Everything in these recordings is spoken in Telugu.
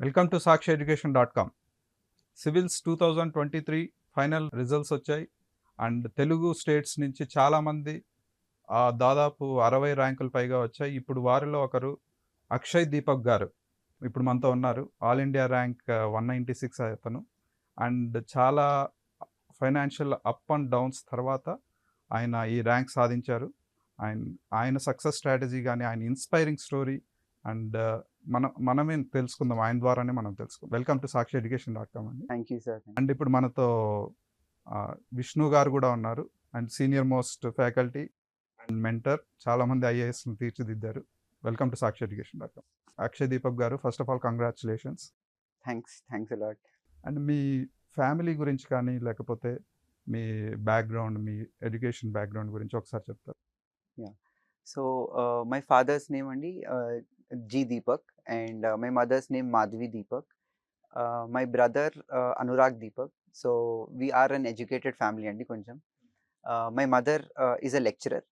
Welcome to Sakshi civils 2023 final results వచ్చాయి. అండ్ తెలుగు స్టేట్స్ నుంచి చాలామంది దాదాపు 60 ర్యాంకులు పైగా వచ్చాయి. ఇప్పుడు వారిలో ఒకరు అక్షయ్ దీపక్ గారు ఇప్పుడు మనతో ఉన్నారు. ఆల్ ఇండియా ర్యాంక్ 196 అతను. అండ్ చాలా ఫైనాన్షియల్ అప్ అండ్ డౌన్స్ తర్వాత ఆయన ఈ ర్యాంక్ సాధించారు. ఆయన సక్సెస్ స్ట్రాటజీ కానీ, ఆయన ఇన్స్పైరింగ్ స్టోరీ అండ్ మనమే తెలుసుకుందాం, ఆయన ద్వారానే మనం తెలుసుకుందాం. వెల్కమ్ టు సాక్షి అండి. Thank you sir. అండ్ ఇప్పుడు మనతో విష్ణు గారు కూడా ఉన్నారు. And senior most faculty and mentor, చాలామంది ఐఏఎస్ని తీర్చిదిద్దారు. Welcome to Sakshi. అక్షయ్ దీపక్ గారు, first of all congratulations. Thanks a lot. And మీ ఫ్యామిలీ గురించి కానీ, లేకపోతే మీ బ్యాక్గ్రౌండ్, మీ ఎడ్యుకేషన్ బ్యాక్గ్రౌండ్ గురించి ఒకసారి చెప్తారు? సో మై ఫాదర్స్ నేమ్ అండి G Deepak and my mother's name Madhavi Deepak. My brother Anurag Deepak. So we are an educated family అండి కొంచెం. My mother is a lecturer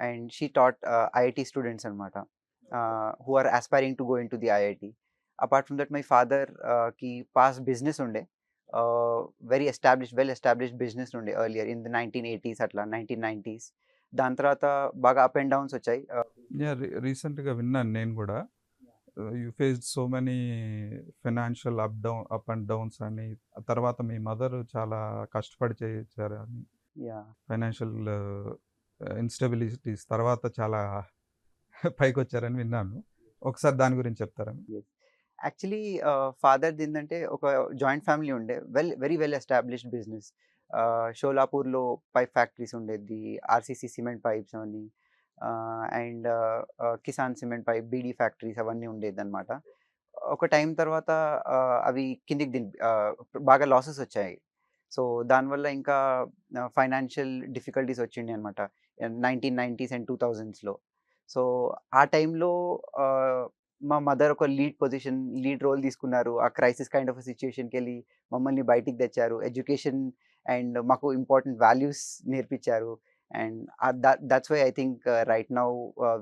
and she taught IIT students అనమాట, who are aspiring to go in to the IIT. Apart from that my father కి పాస్ బిజినెస్ ఉండే, వెల్ ఎస్టాబ్లిష్డ్ బిజినెస్ ఉండే ఎర్లియర్ ఇన్ ద 1980s అట్లా 1990s. దాని తర్వాత బాగా అప్ అండ్ డౌన్స్ వచ్చాయి. రీసెంట్గా విన్నాను నేను కూడా, you faced so many financial up and downs అని. తర్వాత మీ మదర్ చాలా కష్టపడి చేయించారు అని, ఫైనాన్షియల్ ఇన్స్టెబిలిటీస్ తర్వాత చాలా పైకి వచ్చారని విన్నాను. ఒకసారి దాని గురించి చెప్తారా? యాక్చువల్లీ ఫాదర్ది ఏంటంటే ఒక జాయింట్ ఫ్యామిలీ ఉండే, వెరీ వెల్ ఎస్టాబ్లిష్డ్ బిజినెస్. షోలాపూర్లో పైప్ ఫ్యాక్టరీస్ ఉండేది, ఆర్సీసీ సిమెంట్ పైప్స్ అవన్నీ, and Kisan cement pipe beedi factories అవన్నీ ఉండేది అనమాట. ఒక టైం తర్వాత అవి కిందికి బాగా లాసెస్ వచ్చాయి. సో దానివల్ల ఇంకా ఫైనాన్షియల్ డిఫికల్టీస్ వచ్చిండే అనమాట 1990s అండ్ 2000స్లో. సో ఆ టైంలో మా మదర్ ఒక లీడ్ రోల్ తీసుకున్నారు. ఆ క్రైసిస్ కైండ్ ఆఫ్ సిచ్యుయేషన్కి వెళ్ళి మమ్మల్ని బయటికి తెచ్చారు. ఎడ్యుకేషన్ అండ్ మాకు ఇంపార్టెంట్ వాల్యూస్ నేర్పించారు. And that's why I think right now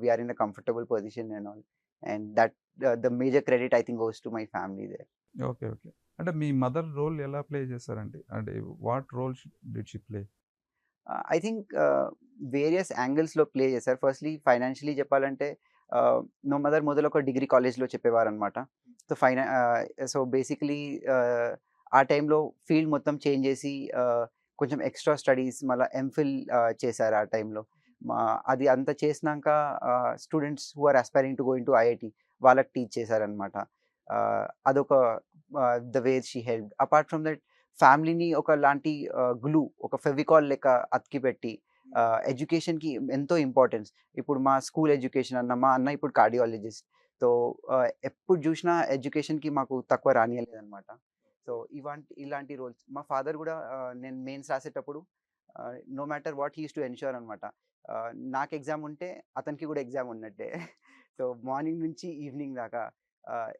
we're in a comfortable position and all. And that the major credit I think goes to my family there. Okay. అంటే మీ మదర్ రోల్ ఎలా ప్లే చేశారండి? అంటే what role did she play? I think various యాంగిల్స్‌లో ప్లే చేశారు. ఫస్ట్‌లీ ఫైనాన్షియలీ చెప్పాలంటే మా మదర్ మొదలు ఒక డిగ్రీ కాలేజ్‌లో చెప్పేవారనమాట. సో బేసికలీ ఆ టైంలో ఫీల్డ్ మొత్తం చేంజ్ చేసి కొంచెం ఎక్స్‌ట్రా స్టడీస్ మళ్ళా ఎంఫిల్ చేశారు ఆ టైంలో. అది అంతా చేసినాక students who are aspiring to go into IIT వాళ్ళకి టీచ్ చేశారనమాట. అదొక the way she helped. Apart from that ఫ్యామిలీని ఒకలాంటి గ్లూ, ఒక ఫెవికాల్ లెక్క అతికి పెట్టి ఎడ్యుకేషన్‌కి ఎంతో ఇంపార్టెన్స్. ఇప్పుడు మా స్కూల్ ఎడ్యుకేషన్ మా అన్న ఇప్పుడు కార్డియాలజిస్ట్. సో ఎప్పుడు చూసినా ఎడ్యుకేషన్‌కి మాకు తక్కువ రానియలేదనమాట. సో ఇలాంటి రోల్స్ మా ఫాదర్ కూడా నేను మెయిన్స్ రాసేటప్పుడు no matter what he used to ensure అనమాట. నాకు ఎగ్జామ్ ఉంటే అతనికి కూడా ఎగ్జామ్ ఉన్నట్టే. సో మార్నింగ్ నుంచి ఈవినింగ్ దాకా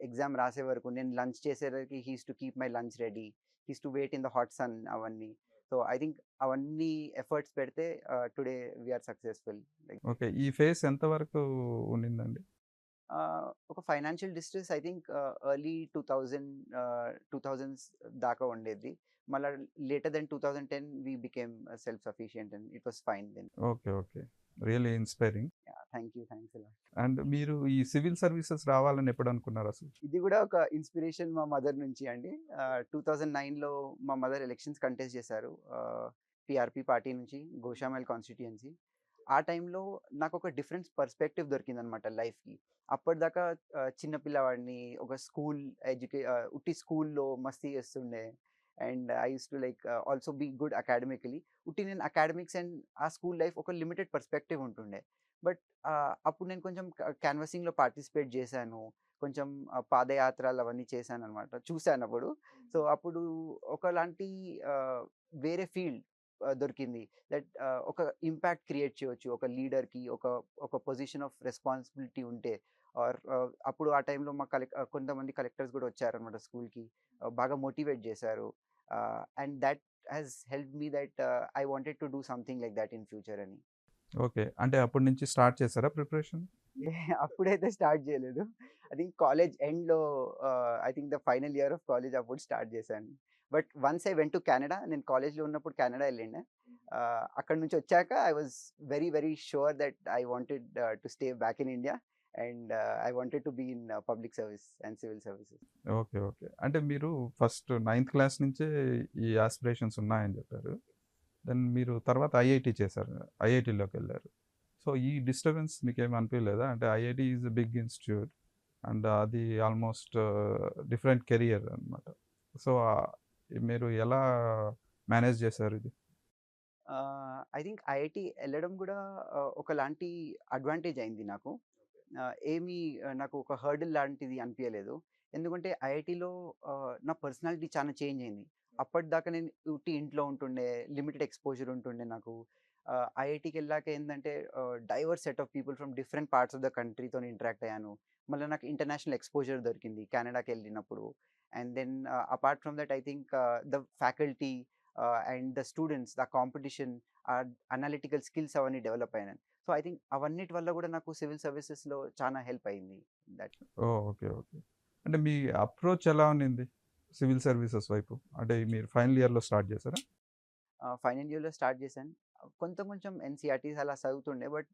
ఎగ్జామ్ రాసే వరకు నేను లంచ్ చేసేసరికి he used to keep my lunch ready. He used to wait in the hot sun అవన్నీ. సో ఐ థింక్ అవన్నీ ఎఫర్ట్స్ పెడితే today we are successful. Okay. ఈ ఫేస్ ఎంత వరకు ఉండిందండి? ఒక financial distress I think early 2000s దాకా ఉండేది. మళ్ళా later then 2010 we became self sufficient and it was fine then. Okay. Really inspiring. Thanks a lot. And మీరు ఈ సివిల్ సర్వీసెస్ రావాలని ఎప్పుడు అనుకున్నారు అసలు? ఇది కూడా ఒక ఇన్స్పిరేషన్ మా మదర్ నుంచి అండి. 2009లో మా మదర్ ఎలక్షన్స్ కంటెస్ట్ చేశారు. టీఆర్‌పీ పార్టీ నుంచి గోషామల్ కాన్స్టిట్యుయెన్సీ. ఆ టైంలో నాకు ఒక డిఫరెంట్ పర్స్పెక్టివ్ దొరికిందనమాట లైఫ్‌కి. అప్పటిదాకా చిన్న పిల్లవాడిని ఒక ఉట్టి స్కూల్‌లో మస్తీ చేస్తుండే. And I used to also be good academically. నేను అకాడమిక్స్ అండ్ ఆ స్కూల్ లైఫ్ ఒక లిమిటెడ్ పర్స్పెక్టివ్ ఉంటుండే. బట్ అప్పుడు నేను కొంచెం క్యాన్వాసింగ్‌లో పార్టిసిపేట్ చేశాను. కొంచెం పాదయాత్రలు అవన్నీ చేశాననమాట. చూశానప్పుడు. సో అప్పుడు ఒకలాంటి వేరే ఫీల్డ్ దొరికింది. ఒక ఇంపాక్ట్ క్రియేట్ చేయొచ్చు. ఒక లీడర్‌కి ఒక పొజిషన్ ఆఫ్ రెస్పాన్సిబిలిటీ ఉంటే అప్పుడు ఆ టైంలో కొంతమంది కలెక్టర్స్ కూడా వచ్చారనమాట స్కూల్‌కి. బాగా మోటివేట్ చేశారు. And that has helped me that I wanted to do something like that in future అని. ఓకే. అంటే అప్పటి నుంచి స్టార్ట్ చేసారా ప్రిపరేషన్? అప్పుడైతే స్టార్ట్ చేయలేదు. ఐ థింక్ కాలేజ్ ఎండ్‌లో I think the final year of college అప్పుడు స్టార్ట్ చేశాను. But once I went to Canada. నేను కాలేజ్‌లో ఉన్నప్పుడు కెనడా ఎళ్ళిండే. అక్కడి నుంచి వచ్చాక I was very, very sure that I wanted to stay back in India and I wanted to be in public service and civil services. Okay. Okay. అంటే మీరు ఫస్ట్ నైన్త్ క్లాస్ నుంచే ఈ యాస్పిరేషన్స్ ఉన్నాయని చెప్పారు. దెన్ మీరు తర్వాత ఐఐటీ చేశారు. ఐఐటీలోకెళ్లారు. సో, ఈ డిస్టర్బెన్స్ మీకేమి అనిపియలేదా? అంటే IIT is a big institute and అది ఆల్‌మోస్ట్ డిఫరెంట్ కెరియర్ అన్నమాట. సో, మీరు ఎలా మేనేజ్ చేశారు ఇది? ఐ థింక్ ఐఐటీ ఎళ్ళడం గూడా ఒకలాంటి అడ్వాంటేజ్ అయింది నాకు. ఏమీ నాకు ఒక హర్డిల్ లాంటిది అనిపియలేదు. ఎందుకంటే ఐఐటీలో నా పర్సనాలిటీ చానా చేంజ్ అయింది. అప్పటిదాకా నేను ఉట్టి ఇంట్లో ఉంటుండే, లిమిటెడ్ ఎక్స్‌పోజర్ ఉంటుండే నాకు. ఐఐటీకెళ్ళాక ఏందంటే diverse set of people from different parts of the కంట్రీతోని ఇంటరాక్ట్ అయ్యాను. మళ్ళా నాకు ఇంటర్నేషనల్ ఎక్స్‌పోజర్ దొరికింది కెనడాకెళ్ళినప్పుడు. And then apart from that I think the faculty and the students, the competition, analytical skills అవన్నీ డెవలప్ అయినాయి. సో, ఐ థింక్ అవన్నిటి వల్ల గూడా నాకు సివిల్ సర్వీసెస్‌లో చానా హెల్ప్ అయింది. That oh! ఓకే. ఓకే. అంటే మీ అప్రోచ్ ఎలా ఉన్నింది? సివిల్ సర్వీసెస్ వైపు? అంటే మీరు ఫైనల్ ఇయర్‌లో స్టార్ట్ చేసారా? ఫైనల్ ఇయర్‌లో స్టార్ట్ చేశాను. కొంచెం కొంచెం ఎన్‌సీఈఆర్‌టీస్ అలా చదువుతుండే. బట్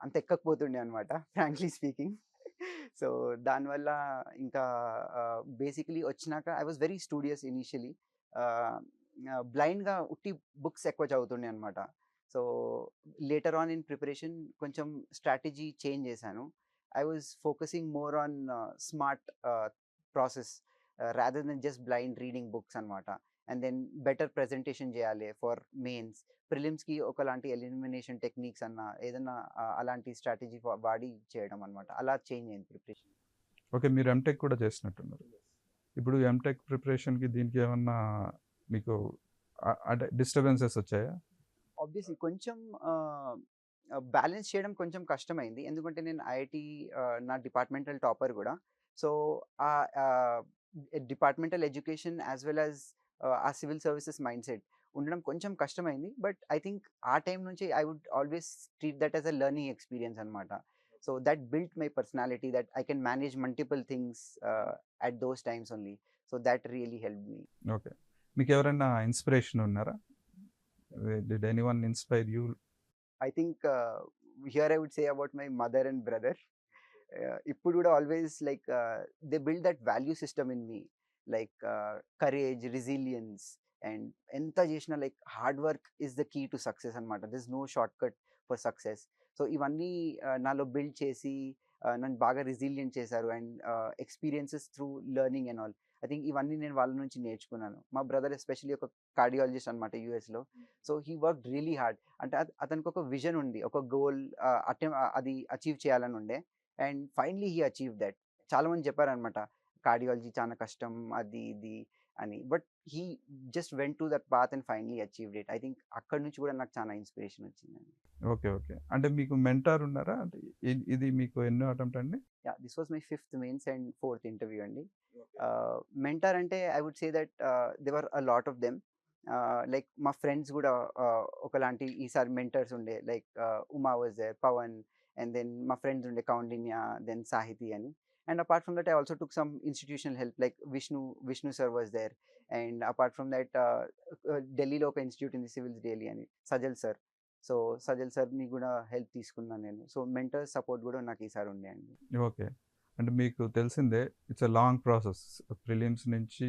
అంత ఎక్కకపోతుండే అనమాట ఫ్రాంక్లీ స్పీకింగ్. సో, దానివల్ల ఇంకా బేసికలీ వచ్చినాక I was very studious initially. ఆహ్, బ్లైండ్‌గా ఉట్టి బుక్స్ ఎక్కువ చదువుతుండే అనమాట. So, later on in preparation కొంచెం స్ట్రాటజీ చేంజ్ చేశాను. I was focusing more on smart process rather than just blind reading books అనమాట. అండ్ దెన్ బెటర్ ప్రెజెంటేషన్ చేయాలి ఫర్ మెయిన్స్. ప్రిలిమ్స్‌కి ఒకలాంటి ఎలిమినేషన్ టెక్నిక్స్ అన్నా ఏదన్నా అలాంటి స్ట్రాటజీ వాడి చేయడం అనమాట. అలా చేంజ్ అయింది ప్రిపరేషన్. ఓకే. మీరు ఎంటెక్ కూడా చేసినట్టున్నారు. ఇప్పుడు ఎంటెక్ ప్రిపరేషన్‌కి దీనికి ఏమన్నా మీకు అంటే డిస్టర్బెన్సెస్ వచ్చాయా? ఆబ్వియస్లీ కొంచెం బ్యాలెన్స్ చేయడం కొంచెం కష్టమైంది. ఎందుకంటే నేను ఐఐటీ నా డిపార్ట్మెంటల్ టాపర్ గూడా. So, ah, ah, departmental education as well as ఆ సివిల్ సర్వీసెస్ మైండ్‌సెట్ ఉండడం కొంచెం కష్టమైంది. బట్ ఐ థింక్ ఆ టైం నుంచి I would always treat that as a learning experience అనమాట. So, that built my personality that I can manage multiple things at those times only. So, that really helped me. Okay. మీకెవరైనా ఇన్‌స్పిరేషన్ ఉన్నారా? Did anyone inspire you? I think here I would say about my mother and brother. ఇప్పుడు కూడా always like they build that value system in me. Like courage, resilience and ఎంత చేసినా like hard work is the key to success అనమాట. This no short cut for success. So ఇవన్నీ నాలో బిల్డ్ చేసి నన్ను బాగా రెసిలియంట్ చేశారు. And experiences through learning and all. I think ఇవన్నీ నేను వాళ్ళ నుంచి నేర్చుకున్నాను. మా బ్రదర్ ఎస్పెషల్లీ ఒక కార్డియాలజిస్ట్ అనమాట యూఎస్‌లో. So he work really hard. అంటే అతనికి ఒక విజన్ ఉంది. ఒక గోల్ అది అచీవ్ చేయాలని ఉండే. And finally he achieve that. చాలా మంది చెప్పారనమాట. కార్డియాలజీ చాలా కష్టం అది ఇది అని. But he just went to that path and finally achieved it. I think అక్కడి నుంచి కూడా నాకు చాలా ఇన్స్పిరేషన్ వచ్చిందండి. ఓకే. ఓకే. అంటే మీకు మెంటార్ ఉన్నారా? అంటే ఇది మీకు ఎన్నో అటెంప్ట్ అండి? Yeah! This was my fifth mains and fourth interview అండి. మెంటార్ అంటే I would say that they were a lot of them. Like మా ఫ్రెండ్స్ గూడా ఒకలాంటి ఈసారి మెంటర్స్ ఉండే. Like Uma was there, Pavan and then మా ఫ్రెండ్స్ ఉండే కౌండిన్య, దెన్ సాహితి అని. And apart from that I also took some institutional help like Vishnu sir was there. And apart from that ఢిల్లీలో ఒక ఇన్‌స్టిట్యూట్ ఉంది సివిల్స్ డైలీ అని సజల్ సర్. సో సజల్ సార్‌ని గూడా హెల్ప్ తీసుకున్నాను నేను. సో మెంటర్ సపోర్ట్ గూడా నాకు ఈసారి ఉండే అండి. ఓకే. అంటే మీకు తెలిసిందే it's a long process. Prelims నుంచి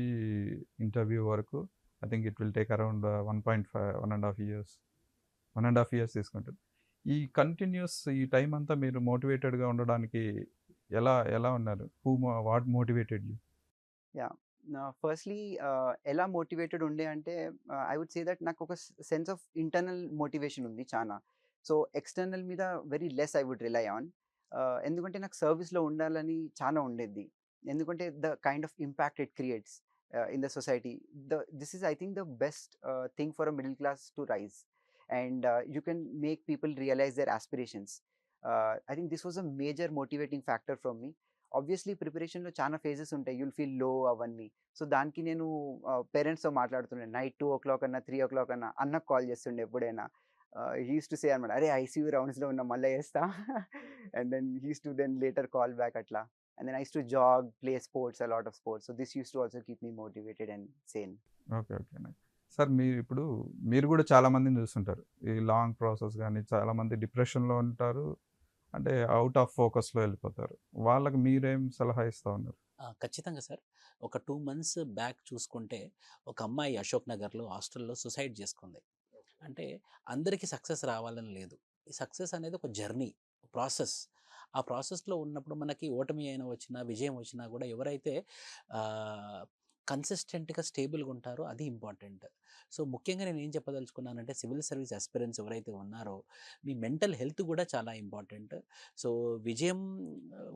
ఇంటర్వ్యూ వరకు I think it will take around 1.5, 1 ½ years. 1 ½ years తీసుకుంటుంది. ఈ కంటిన్యూయస్ ఈ టైమ్ అంతా మీరు మోటివేటెడ్‌గా ఉండడానికి ఎలా ఎలా ఉన్నారు? What motivated you? Yeah! Firstly ఎలా మోటివేటెడ్ ఉండే అంటే ఐ వుడ్ సే దట్ నాకొక సెన్స్ ఆఫ్ ఇంటర్నల్ మోటివేషన్ ఉంది చానా. సో, ఎక్స్‌టర్నల్ మీద very less I would rely on. ఎందుకంటే నాకు సర్వీస్‌లో ఉండాలని చానా ఉండేది. ఎందుకంటే the kind of impact it creates in the society. This is I think the best thing for a middle class to rise. And you can make people realise their aspirations. I think this was a major motivating factor from me. Obviously ప్రిపరేషన్‌లో చాలా ఫేజెస్ ఉంటాయి. యుల్ ఫీల్ లో అవన్నీ. సో, దానికి నేను పేరెంట్స్‌తో మాట్లాడుతుండే. నైట్ 2:00 అన్నా, 3:00 అన్నా అన్నకి కాల్ చేస్తుండే ఎప్పుడైనా. హీ యూజ్డ్ టు సే అనమాట, "అరే ఐసీయూ రౌండ్స్‌లో ఉన్నా మళ్ళా చేస్తా." And then he used to then later call back అట్లా. And then I used to jog, play sports, a lot of sports. So this used to also keep me motivated and sane. Okay. Okay. Sir మీరిప్పుడు మీరు గూడా చాలా మందిని చూస్తుంటారు. ఈ లాంగ్ ప్రాసెస్ గాని చాలామంది డిప్రెషన్‌లో ఉంటారు. అంటే ఔట్ ఆఫ్ ఫోకస్‌లో ఎళ్ళిపోతారు. వాళ్ళకి మీరేం సలహా ఇస్తా ఉన్నారు? ఖచ్చితంగా సార్. ఒక 2 మంత్స్ బ్యాక్ చూసుకుంటే, ఒక అమ్మాయి అశోక్ నగర్‌లో హాస్టల్‌లో సూసైడ్ చేసుకుంది. అంటే అందరికీ సక్సెస్ రావాలని లేదు. ఈ సక్సెస్ అనేది ఒక జర్నీ, ప్రాసెస్. ఆ ప్రాసెస్‌లో ఉన్నప్పుడు మనకి ఓటమి అయినా వచ్చినా, విజయం వచ్చినా కూడా ఎవరైతే ఆహ్, కన్సిస్టెంట్‌గా స్టేబుల్‌గా ఉంటారో అది ఇంపార్టెంట్. సో, ముఖ్యంగా నేను ఏం చెప్పదలుచుకున్నానంటే సివిల్ సర్వీస్ ఆస్పిరెంట్స్ ఎవరైతే ఉన్నారో, మీ మెంటల్ హెల్త్ కూడా చాలా ఇంపార్టెంట్. సో, విజయం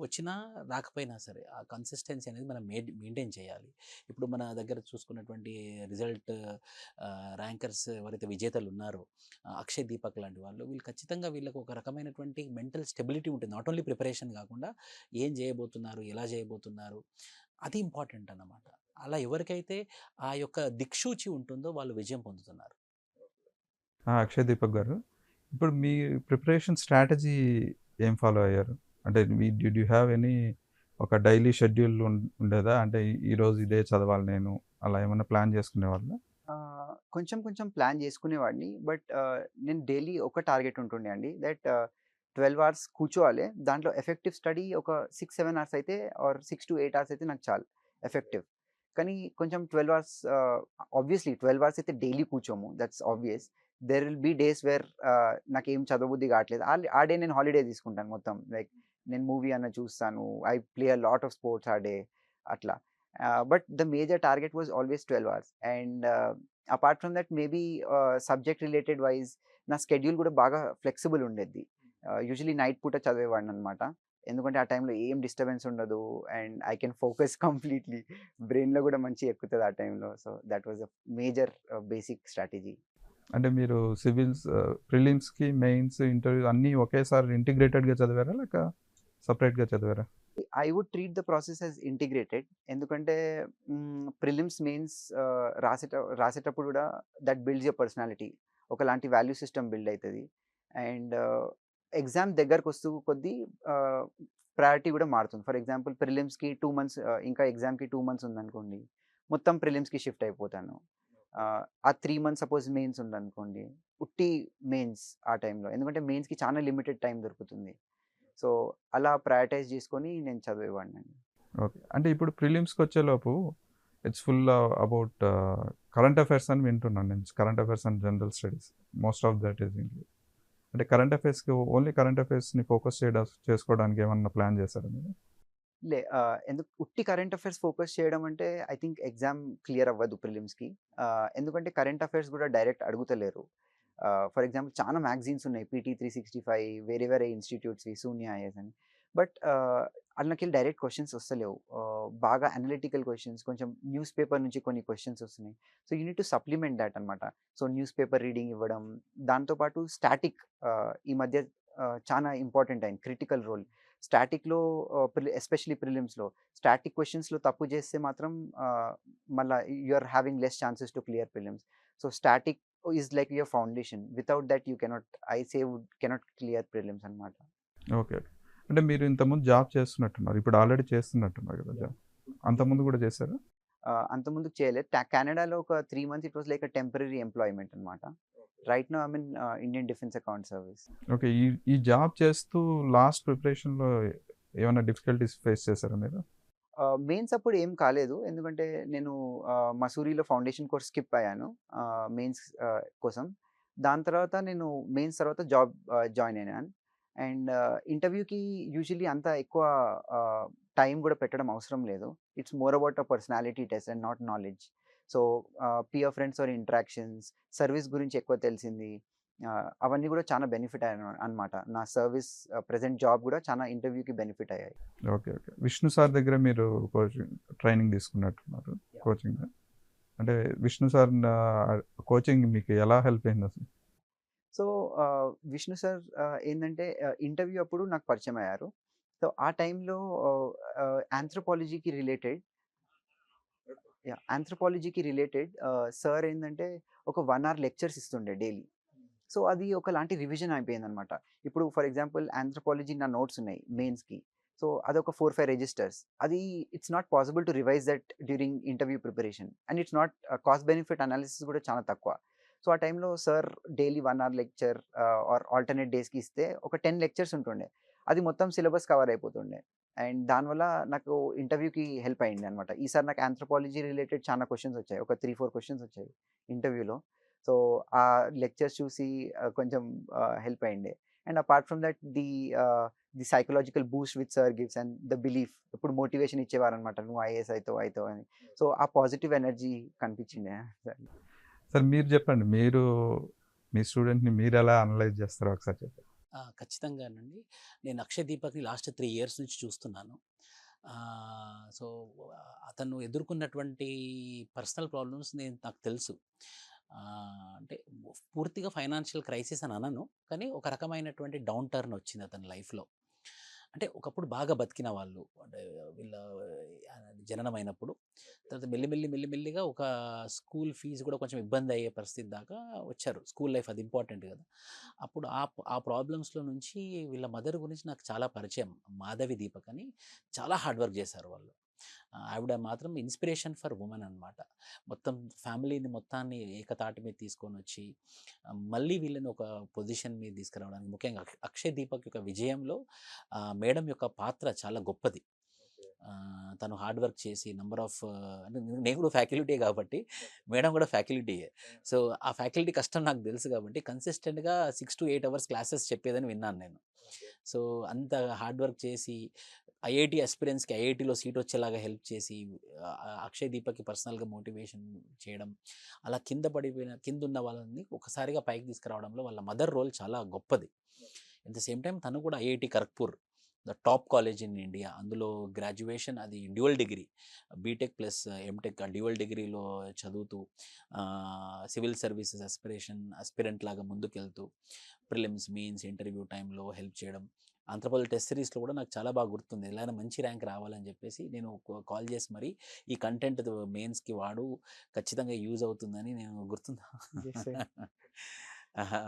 వచ్చినా రాకపోయినా సరే ఆ కన్సిస్టెన్సీ అనేది మనం మెయింటైన్ చేయాలి. ఇప్పుడు మన దగ్గర చూసుకున్నటువంటి రిజల్ట్ ర్యాంకర్స్ ఎవరైతే విజేతలు ఉన్నారో అక్షయ్ దీపక్ లాంటి వాళ్ళు, వీళ్ళు ఖచ్చితంగా వీళ్ళకి ఒక రకమైనటువంటి మెంటల్ స్టెబిలిటీ ఉంటుంది. నాట్ ఓన్లీ ప్రిపరేషన్ కాకుండా ఏం చేయబోతున్నారు, ఎలా చేయబోతున్నారు, అది ఇంపార్టెంట్ అన్నమాట. అలా ఎవరికైతే ఆ యొక్క దిక్సూచి ఉంటుందో వాళ్ళు విజయం పొందుతున్నారు. అక్షయ్ దీపక్ గారు. ఇప్పుడు మీ ప్రిపరేషన్ స్ట్రాటజీ ఏం ఫాలో అయ్యారు? అంటే డిడ్ యూ హ్యావ్ ఎనీ ఒక డైలీ షెడ్యూల్ ఉండేదా? అంటే ఈరోజు ఇదే చదవాలి నేను అలా ఏమన్నా ప్లాన్ చేసుకునేవాళ్ళా? కొంచెం కొంచెం ప్లాన్ చేసుకునేవాడిని. బట్ నేను డైలీ ఒక టార్గెట్ ఉంటుండే అండి. దట్ 12 అవర్స్ కూర్చోవాలి. దాంట్లో ఎఫెక్టివ్ స్టడీ ఒక 6, 7 అవర్స్ అయితే ఆర్ 6-8 అవర్స్ అయితే నాకు చాలు ఎఫెక్టివ్. కానీ కొంచెం 12 అవర్స్, ఆబ్వియస్లీ 12 అవర్స్ అయితే డైలీ కూర్చోము. That's obvious. There will be days where నాకేం చదవబుద్ధి కావట్లేదు. ఆ డే నేను హాలిడే తీసుకుంటాను మొత్తం. లైక్ నేను మూవీ అన్నా చూస్తాను. I play a lot of sports ఆ డే అట్లా. But the major target was always 12 hours. And apart from that maybe subject related wise నా స్కెడ్యూల్ కూడా బాగా ఫ్లెక్సిబుల్ ఉండేది. యూజువలీ నైట్ పూట చదివేవాడిని అనమాట. ఎందుకంటే ఆ టైంలో ఏం డిస్టర్బెన్స్ ఉండదు and I can focus completely. బ్రెయిన్లో కూడా మంచిగా ఎక్కుతుంది ఆ టైంలో. So that was a major basic strategy. అంటే మీరు సివిల్స్ ప్రిలిమ్స్‌కి, మెయిన్స్, ఇంటర్వ్యూ అన్నీ ఒకేసారి ఇంటిగ్రేటెడ్‌గా చదివారా? లేక సెపరేట్‌గా చదివారా? I would treat the process as integrated. ఎందుకంటే ప్రిలిమ్స్, మెయిన్స్ రాసేటప్పుడు కూడా దట్ బిల్డ్స్ యువర్ పర్సనాలిటీ. ఒకలాంటి వాల్యూ సిస్టమ్ బిల్డ్ అవుతుంది. అండ్ ఎగ్జామ్ దగ్గరకు వస్తూ కొద్దీ ప్రయారిటీ కూడా మారుతుంది. ఫర్ ఎగ్జాంపుల్ ప్రిలిమ్స్కి 2 మంత్స్, ఇంకా ఎగ్జామ్కి 2 మంత్స్ ఉందనుకోండి, మొత్తం ప్రిలిమ్స్కి షిఫ్ట్ అయిపోతాను. ఆ 3 మంత్స్ సపోజ్ మెయిన్స్ ఉందనుకోండి, ఉట్టి మెయిన్స్ ఆ టైంలో. ఎందుకంటే మెయిన్స్కి చాలా లిమిటెడ్ టైం దొరుకుతుంది. సో, అలా ప్రయారిటైజ్ చేసుకొని నేను చదివేవాడినండి. ఓకే. అంటే ఇప్పుడు ప్రిలిమ్స్‌కొచ్చేలోపు it's full about current affairs అని వింటున్నాను నేను. Current affairs and general studies. Most of that is include. అంటే కరెంట్ అఫైర్స్‌కి ఓన్లీ కరెంట్ అఫైర్స్‌ని ఫోకస్ చేసుకోవడానికి ఏమన్నా ప్లాన్ చేశారా మీరు? ఎందుకు ఉట్టి కరెంట్ అఫైర్స్ ఫోకస్ చేయడం అంటే ఐ థింక్ ఎగ్జామ్ క్లియర్ అవ్వదు ప్రిలిమ్స్‌కి. ఎందుకంటే కరెంట్ అఫైర్స్ కూడా డైరెక్ట్ అడుగుతలేరు. ఫర్ ఎగ్జాంపుల్ చాలా మ్యాగజైన్స్ ఉన్నాయి. పీటీ 365, వేరే వేరే ఇన్‌స్టిట్యూట్స్‌వి, శూన్య ఐఏఎస్ అని. బట్ అందులోకెళ్ళి డైరెక్ట్ క్వెషన్స్ వస్తలేవు. బాగా అనలిటికల్ క్వెషన్స్, కొంచెం న్యూస్ పేపర్ నుంచి కొన్ని క్వెషన్స్ వస్తున్నాయి. So, you need to supplement that అనమాట. సో, న్యూస్ పేపర్ రీడింగ్ ఇవ్వడం, దాంతో పాటు స్టాటిక్ ఈ మధ్య చాలా ఇంపార్టెంట్ అయింది. Critical role. స్టాటిక్‌లో ఎస్పెషల్లీ ప్రిలిమ్స్‌లో స్టాటిక్ క్వెషన్స్‌లో తప్పు చేస్తే మాత్రం మళ్ళా you are having less chances to clear prelims. So, static is like your foundation. Without that you cannot, I say would cannot clear prelims అనమాట. ఓకే. ఓకే. అంటే మీరు ఇంతకుముందు జాబ్ చేస్తున్నట్టున్నారు. ఇప్పుడు ఆల్రెడీ చేస్తున్నట్టున్నారు కదా జాబ్. అంతకుముందు కూడా చేశారా? అంతకుముందు చేయలేదు. కెనడాలో ఒక 3 months it was like a temporary employment అనమాట. Right now I am in Indian defence account service. Okay. ఈ ఈ జాబ్ చేస్తూ లాస్ట్ ప్రిపరేషన్‌లో ఏమన్నా డిఫికల్టీస్ ఫేస్ చేసారా మీరు? మెయిన్స్ అప్పుడు ఏం కాలేదు. ఎందుకంటే నేను మసూరీలో ఫౌండేషన్ కోర్స్ స్కిప్ అయ్యాను మెయిన్స్ కోసం. దాని తర్వాత నేను మెయిన్స్ తర్వాత జాబ్ జాయిన్ అయినాను. అండ్ ఇంటర్వ్యూకి యూజువల్లీ అంత ఎక్కువ టైం కూడా పెట్టడం అవసరం లేదు. It's more about a personality test and not knowledge. So, peer friends or interactions, service గురించి ఎక్కువ తెలిసింది. అవన్నీ కూడా చాలా బెనిఫిట్ అయ్యాయి అనమాట. నా సర్వీస్ ప్రెజెంట్ జాబ్ కూడా చాలా ఇంటర్వ్యూకి బెనిఫిట్ అయ్యాయి. ఓకే. ఓకే. విష్ణు సార్ దగ్గర మీరు ట్రైనింగ్ తీసుకున్నట్టున్నారు. కోచింగ్. అంటే విష్ణు సార్ కోచింగ్ మీకు ఎలా హెల్ప్ అయిందసలు? సో, విష్ణు సార్ ఏందంటే ఇంటర్వ్యూ అప్పుడు నాకు పరిచయం అయ్యారు. సో, ఆ టైంలో ఆంథ్రోపాలజీకి రిలేటెడ్ ఆంథ్రోపాలజీకి రిలేటెడ్ సార్ ఏందంటే ఒక 1 అవర్ లెక్చర్స్ ఇస్తుండే డైలీ. సో అది ఒకలాంటి రివిజన్ అయిపోయిందనమాట. ఇప్పుడు ఫర్ ఎగ్జాంపుల్ ఆంథ్రోపాలజీ నా నోట్స్ ఉన్నాయి మెయిన్స్‌కి. సో అదొక 4, 5 రిజిస్టర్స్. అది it's not possible to revise that during interview preparation. And it's not cost benefit analysis కూడా చాలా తక్కువ. సో ఆ టైంలో sir daily 1 hour lecture or alternate డేస్‌కి ఇస్తే ఒక 10 లెక్చర్స్ ఉంటుండే. అది మొత్తం సిలబస్ కవర్ అయిపోతుండే. అండ్ దానివల్ల నాకు ఇంటర్వ్యూకి హెల్ప్ అయింది అనమాట. ఈసారి నాకు ఆంథ్రోపాలజీ రిలేటెడ్ చాలా క్వెషన్స్ వచ్చాయి. ఒక 3, 4 క్వెషన్స్ వచ్చాయి ఇంటర్వ్యూలో. సో ఆ లెక్చర్స్ చూసి కొంచెం హెల్ప్ అయిండే. And apart from that the psychological boost which sir gives and the belief ఎప్పుడు మోటివేషన్ ఇచ్చేవారనమాట. నువ్వు ఐఏఎస్ అయితావు అని. సో ఆ పాజిటివ్ ఎనర్జీ కనిపించిండే సార్. సార్ మీరు చెప్పండి. మీరు మీ స్టూడెంట్‌ని మీరెలా అనలైజ్ చేస్తారో ఒకసారి చెప్పండి. ఖచ్చితంగానండి. నేను అక్షయ్ దీపక్‌ని లాస్ట్ 3 ఇయర్స్ నుంచి చూస్తున్నాను. సో, అతను ఎదుర్కొన్నటువంటి పర్సనల్ ప్రాబ్లమ్స్ నాకు తెలుసు. అంటే పూర్తిగా ఫైనాన్షియల్ క్రైసిస్ అని అనను. కానీ ఒక రకమైనటువంటి డౌన్ టర్న్ వచ్చింది అతని లైఫ్‌లో. అంటే ఒకప్పుడు బాగా బతికిన వాళ్ళు అంటే వీళ్ళ జననమైనప్పుడు తర్వాత మెల్లిమెల్లిగా ఒక స్కూల్ ఫీజు కూడా కొంచెం ఇబ్బంది అయ్యే పరిస్థితి దాకా వచ్చారు. స్కూల్ లైఫ్ అది ఇంపార్టెంట్ కదా! అప్పుడు ఆ ప్రాబ్లమ్స్‌లో నుంచి వీళ్ళ మదర్ గురించి నాకు చాలా పరిచయం. మాధవి దీపక్ అని చాలా హార్డ్ వర్క్ చేశారు వాళ్ళు. ఆవిడ మాత్రం ఇన్స్పిరేషన్ ఫర్ వుమెన్ అనమాట. మొత్తం ఫ్యామిలీని మొత్తాన్ని ఏకతాటి మీద తీసుకొనొచ్చి మళ్ళీ వీళ్ళని ఒక పొజిషన్ మీద తీసుకురావడానికి ముఖ్యంగా అక్షయ్ దీపక్ యొక్క విజయంలో మేడం యొక్క పాత్ర చాలా గొప్పది. తను హార్డ్ వర్క్ చేసి నంబర్ ఆఫ్ అంటే నేను కూడా ఫ్యాకల్టీయే కాబట్టి మేడం కూడా ఫ్యాకల్టీయే. సో ఆ ఫ్యాకల్టీ కష్టం నాకు తెలుసు కాబట్టి కన్సిస్టెంట్‌గా 6-8 అవర్స్ క్లాసెస్ చెప్పేదని విన్నాను నేను. సో అంత హార్డ్ వర్క్ చేసి ఐఐటీ ఆస్పిరెంట్స్‌కి ఐఐటీలో సీట్ వచ్చేలాగా హెల్ప్ చేసి అక్షయ్ దీపక్‌కి పర్సనల్‌గా మోటివేషన్ చేయడం. అలా కిందున్న వాళ్ళని ఒకసారిగా పైకి తీసుకురావడంలో వాళ్ళ మదర్ రోల్ చాలా గొప్పది. ఎట్ ద సేమ్ టైమ్ తను కూడా IIT Kharagpur the top college in India. అందులో గ్రాడ్యుయేషన్ అది dual degree. BTech plus MTech ఆ డ్యూయల్ డిగ్రీలో చదువుతూ సివిల్ సర్వీసెస్ ఆస్పిరెంట్ లాగా ముందుకెళ్తూ ప్రిలిమ్స్, మెయిన్స్, ఇంటర్వ్యూ టైంలో హెల్ప్ చేయడం. ఆంథ్రోపాలజీ టెస్ట్ సిరీస్‌లో కూడా నాకు చాలా బాగా గుర్తుంది. ఎలాగైనా మంచి ర్యాంక్ రావాలని చెప్పేసి నేను కాల్ చేసి మరి ఈ కంటెంట్ మెయిన్స్‌కి వాడు ఖచ్చితంగా యూజ్ అవుతుందని నేను గుర్తుందా? Yes, sir. ఆహా!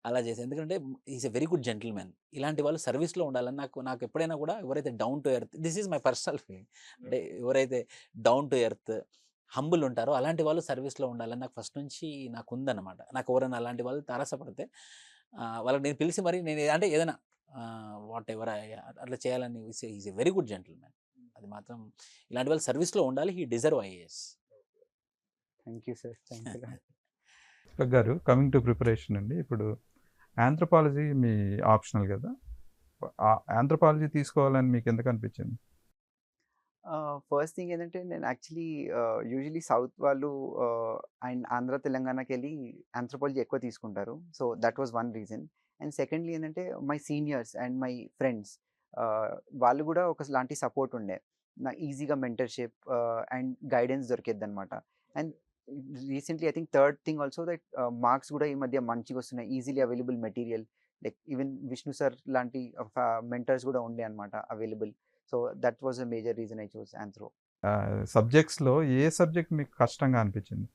అలా చేశాను. ఎందుకంటే is a very good gentlemen. ఇలాంటి వాళ్ళు సర్వీస్‌లో ఉండాలని నాకు ఎప్పుడైనా కూడా ఎవరైతే down to earth this is my personal feeling. అంటే ఎవరైతే డౌన్ టు ఎర్త్, హంబుల్ ఉంటారో అలాంటి వాళ్ళు సర్వీస్‌లో ఉండాలని నాకు ఫస్ట్ నుంచి నాకుందనమాట. నాకు ఎవరైనా అలాంటి వాళ్ళు తారసపడితే వాళ్ళకి నేను పిలిసి మరి నేను అంటే ఏదైనా వాటెవర్ అట్లా చేయాలని is a very good gentlemen. అది మాత్రం ఇలాంటి వాళ్ళు సర్వీస్‌లో ఉండాలి. He deserve IAS. Thank you sir. Thanks a lot. Deepak garu coming to preparation అండి. ఇప్పుడు ఆంథ్రోపాలజీ మీ ఆప్షనల్ కదా! ఆంథ్రోపాలజీ తీసుకోవాలని మీకు ఎందుకు అనిపించింది? ఫస్ట్ థింగ్ ఏంటంటే నేను యాక్చువల్లీ యూజువల్లీ సౌత్ వాళ్ళు అండ్ ఆంధ్ర, తెలంగాణకెళ్ళి ఆంథ్రోపాలజీ ఎక్కువ తీసుకుంటారు. So that was one reason. And secondly ఏంటంటే my seniors and my friends వాళ్ళు కూడా ఒకలాంటి సపోర్ట్ ఉండే. ఈజీగా మెంటర్‌షిప్ అండ్ గైడెన్స్ దొరికిద్దనమాట. And recently I think third thing also that marks కూడా ఈ మధ్య మంచిగొస్తున్నాయి. Easily available material like even Vishnu sir లాంటి మెంటర్స్ కూడా ఉండే అనమాట available. So that was a major reason I choose anthro. సబ్జెక్ట్స్‌లో ఏ సబ్జెక్ట్ మీకు కష్టంగా అనిపించింది?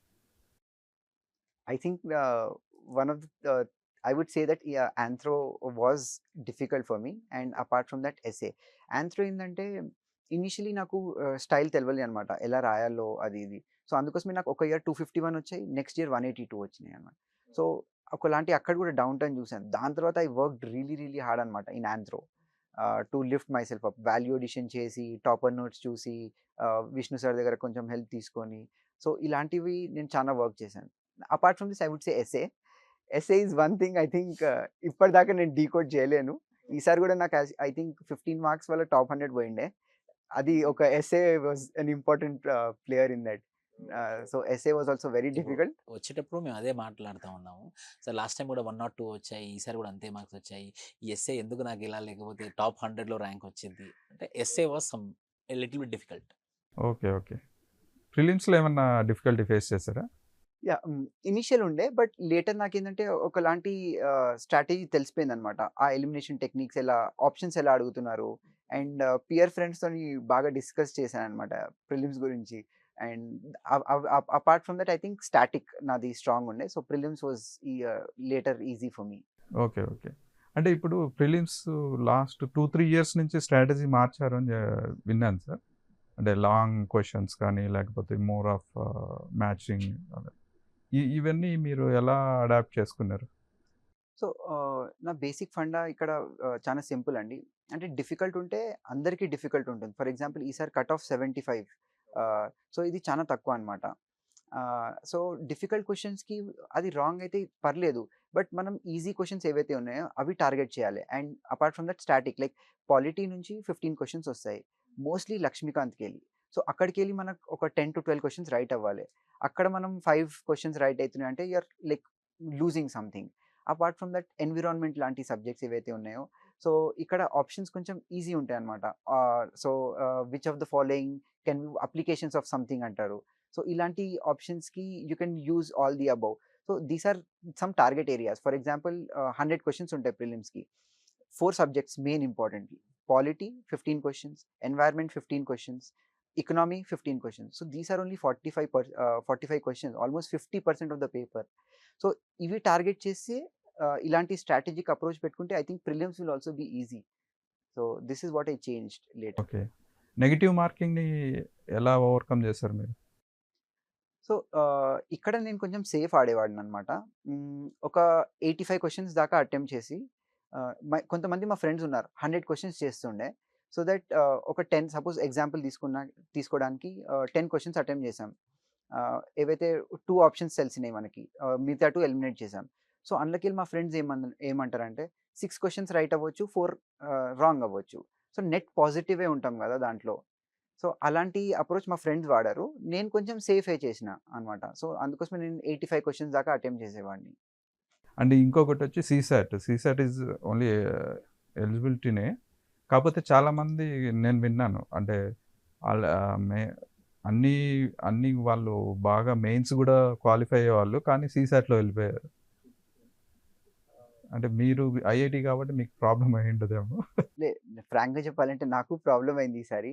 I think one of the I would say that yeah, Anthro was difficult for me, and apart from that, essay. Anthro ఏంటంటే ఇనిషియలీ నాకు స్టైల్ తెలవాలి అనమాట. ఎలా రాయాలో అది ఇది. సో అందుకోసమే నాకు ఒక ఇయర్ 251 వచ్చాయి. నెక్స్ట్ ఇయర్ 182 వచ్చినాయి అనమాట. సో ఒకలాంటి అక్కడ కూడా డౌన్ టర్న్ చూసాను. దాని తర్వాత ఐ వర్క్డ్ రియలీ హార్డ్ అనమాట in anthro to lift myself up. Value addition చేసి, టాపర్ నోట్స్ చూసి, విష్ణు సార్ దగ్గర కొంచెం హెల్ప్ తీసుకొని, సో ఇలాంటివి నేను చాలా వర్క్ చేశాను. Apart from this I would say essay. Essay is one thing I think ఇప్పటిదాకా నేను డీకోడ్ చేయలేను. ఈసారి కూడా నాకు ఐ థింక్ 15 మార్క్స్ వల్ల టాప్ 100 పోయిండే. అది ఒక essay was an important player in that. So essay was also very ఇప్పుడు డిఫికల్ట్. వచ్చేటప్పుడు మేము అదే మాట్లాడుతా ఉన్నాము. సార్ లాస్ట్ టైం కూడా 1 ఆర్ 2 వచ్చాయి. ఈసారి కూడా అంతే మార్క్స్ వచ్చాయి. ఈ ఎస్సే ఎందుకు నాకు ఇలా లేకపోతే టాప్ 100లో ర్యాంక్ వచ్చింది. అంటే essay was a little bit difficult. Okay. Okay. ప్రిలిమ్స్‌లో ఏమన్నా డిఫికల్టీ ఫేస్ చేసారా? యాహ్! ఇనీషియల్ ఉండే. బట్ లేటర్ నాకేంటంటే ఒకలాంటి స్ట్రాటజీ తెలిసిపోయిందనమాట. ఆ ఎలిమినేషన్ టెక్నిక్స్ ఎలా, ఆప్షన్స్ ఎలా అడుగుతున్నారు. అండ్ పియర్ ఫ్రెండ్స్‌తోని బాగా డిస్కస్ చేశాననమాట ప్రిలిమ్స్ గురించి. And apart from that I think static నాది స్ట్రాంగ్ ఉండే. So prelims was later easy for me. Okay. Okay. అంటే ఇప్పుడు ప్రిలిమ్స్ లాస్ట్ 2, 3 ఇయర్స్ నుంచి స్ట్రాటజీ మార్చారు అని విన్నాను సార్. అంటే లాంగ్ క్వెషన్స్ కానీ లేకపోతే మోర్ ఆఫ్ మ్యాచింగ్ ఇవన్నీ మీరు ఎలా అడాప్ట్ చేసుకున్నారు? సో నా బేసిక్ ఫండా ఇక్కడ చాలా సింపుల్ అండి. అంటే డిఫికల్ట్ ఉంటే అందరికీ డిఫికల్ట్ ఉంటుంది. ఫర్ ఎగ్జాంపుల్ ఈసారి కట్ ఆఫ్ 75. సో ఇది చాలా తక్కువ అనమాట. సో డిఫికల్ట్ క్వశ్చన్స్‌కి అది రాంగ్ అయితే పర్లేదు. బట్ మనం ఈజీ క్వశ్చన్స్ ఏవైతే ఉన్నాయో అవి టార్గెట్ చేయాలి. And apart from that static like polity నుంచి 15 క్వశ్చన్స్ వస్తాయి. మోస్ట్‌లీ లక్ష్మీకాంత్‌కెళ్ళి. సో అక్కడికెళ్ళి మనకు ఒక 10-12 క్వశ్చన్స్ రైట్ అవ్వాలి. అక్కడ మనం 5 క్వశ్చన్స్ రైట్ అయితున్నాయి అంటే you are like losing something. Apart from that environment లాంటి సబ్జెక్ట్స్ ఏవైతే ఉన్నాయో, సో ఇక్కడ ఆప్షన్స్ కొంచెం ఈజీ ఉంటాయన్నమాట. So which of the following can be applications of something అంటారు. సో ఇలాంటి ఆప్షన్స్‌కి you can use all the above. So these are some target areas. For example 100 questions ఉంటాయి ప్రిలిమ్స్‌కి. 4 subjects main importantly. Polity 15 questions, environment 15 questions, economy 15 questions. So these are only 45 questions, almost 50% of the paper. So ఇవి టార్గెట్ చేసి ఇలాంటి స్ట్రాటజిక్ అప్రోచ్ పెట్టుకుంటే I think prelims will also be easy. So this is what I changed later. Okay. Negative మార్కింగ్‌ని ఎలా ఓవర్‌కమ్ చేశారు మీరు? సో ఇక్కడ నేను కొంచెం సేఫ్ ఆడేవాడిననమాట. ఒక 85 క్వశ్చన్స్ దాకా అటెంప్ట్ చేసి కొంతమంది మా ఫ్రెండ్స్ ఉన్నారు 100 క్వశ్చన్స్ చేస్తుండే. సో దట్ ఒక 10 సపోజ్ ఎగ్జాంపుల్ తీసుకోవడానికి 10 క్వశ్చన్స్ అటెంప్ట్ చేసాం. ఏవైతే 2 ఆప్షన్స్ తెలిసినాయి మనకి, మిగతా 2 ఎలిమినేట్ చేసాం. సో అందులోకెళ్ళి మా ఫ్రెండ్స్ ఏమంటారంటే 6 క్వశ్చన్స్ రైట్ అవ్వచ్చు, 4 రాంగ్ అవ్వచ్చు. సో నెట్ పాజిటివే ఉంటాం కదా దాంట్లో. సో అలాంటి అప్రోచ్ మా ఫ్రెండ్స్ వాడారు. నేను కొంచెం సేఫే చేసిన అనమాట. సో అందుకోసమే నేను 85 క్వశ్చన్స్ దాకా అటెంప్ట్ చేసేవాడిని. అండ్ ఇంకొకటి వచ్చి సీసాట్. సీసాట్ ఈజ్ ఓన్లీ ఎలిజిబిలిటీనే. కాకపోతే చాలామంది నేను విన్నాను. అంటే ఆళ్ళ అన్నీ అన్నీ వాళ్ళు బాగా మెయిన్స్ కూడా క్వాలిఫై అయ్యేవాళ్ళు. కానీ సీసాట్‌లో వెళ్ళిపోయారు. అంటే మీరు ఐఐటీ కాబట్టి మీకు ప్రాబ్లమ్ అయ్యి ఉండదేమో. ఫ్రాంక్‌గా చెప్పాలంటే నాకు ప్రాబ్లమ్ అయింది ఈసారి.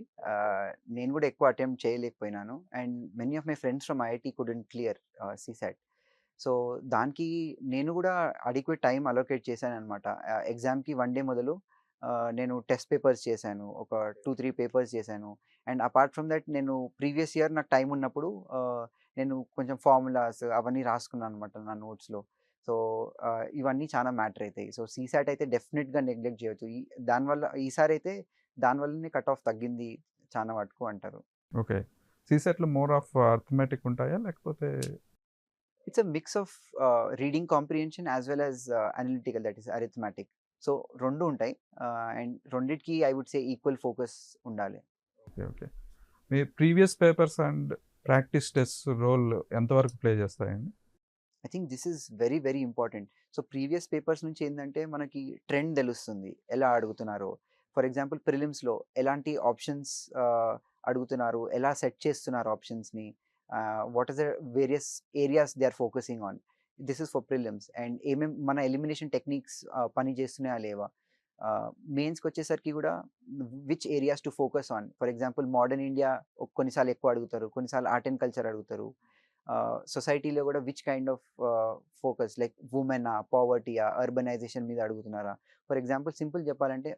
నేను కూడా ఎక్కువ అటెంప్ట్ చేయలేకపోయినాను. And many of my friends from IIT couldn't clear CSAT. So దానికి నేను కూడా అడిక్వేట్ టైమ్ అలోకేట్ చేశాననమాట. ఎగ్జామ్‌కి 1 డే మొదలు నేను టెస్ట్ పేపర్స్ చేశాను. ఒక 2-3 పేపర్స్ చేశాను. అండ్ అపార్ట్ ఫ్రమ్ దట్ నేను ప్రీవియస్ ఇయర్ నాకు టైమ్ ఉన్నప్పుడు నేను కొంచెం ఫార్ములాస్ అవన్నీ రాసుకున్నాను అనమాట నా నోట్స్‌లో. సో ఇవన్నీ చాలా మ్యాటర్ అయితాయి. సో సీసాట్ అయితే డెఫినిట్‌గా నెగ్లెక్ట్ చేయొద్దు. దానివల్ల ఈసారి అయితే దానివల్లనే కట్ ఆఫ్ తగ్గింది చాలా మటుకు అంటారు. ఓకే. సీసాట్‌లో మోర్ ఆఫ్ అర్థమెటిక్ ఉంటాయా? లేకపోతే it's a mix of reading comprehension as well as analytical, that is arithmetic. So 2 ఉంటాయి. అండ్ రెండిటికి I would say equal focus ఉండాలి. ఓకే. ఓకే. మీ previous papers and practice test role ఎంతవరకు ప్లే చేస్తాయండి? I think this is very very important. So previous papers నుంచి ఏంటంటే మనకి ట్రెండ్ తెలుస్తుంది ఎలా అడుగుతున్నారో. ఫర్ ఎగ్జాంపుల్ ప్రిలిమ్స్లో ఎలాంటి ఆప్షన్స్ అడుగుతున్నారు, ఎలా సెట్ చేస్తున్నారు ఆప్షన్స్ని, what is the various areas they are focusing on. This is for prelims. And ఏమేమి మన ఎలిమినేషన్ టెక్నిక్స్ పని చేస్తున్నాయా లేవా. మెయిన్స్కి వచ్చేసరికి కూడా which areas to focus on. For example modern India కొన్నిసార్లు ఎక్కువ అడుగుతారు, కొన్నిసార్లు ఆర్ట్ అండ్ కల్చర్ అడుగుతారు. సొసైటీలో కూడా which kind of focus like ఉమెనా, పావర్టీయా, అర్బనైజేషన్ మీద అడుగుతున్నారా. ఫర్ ఎగ్జాంపుల్ సింపుల్ చెప్పాలంటే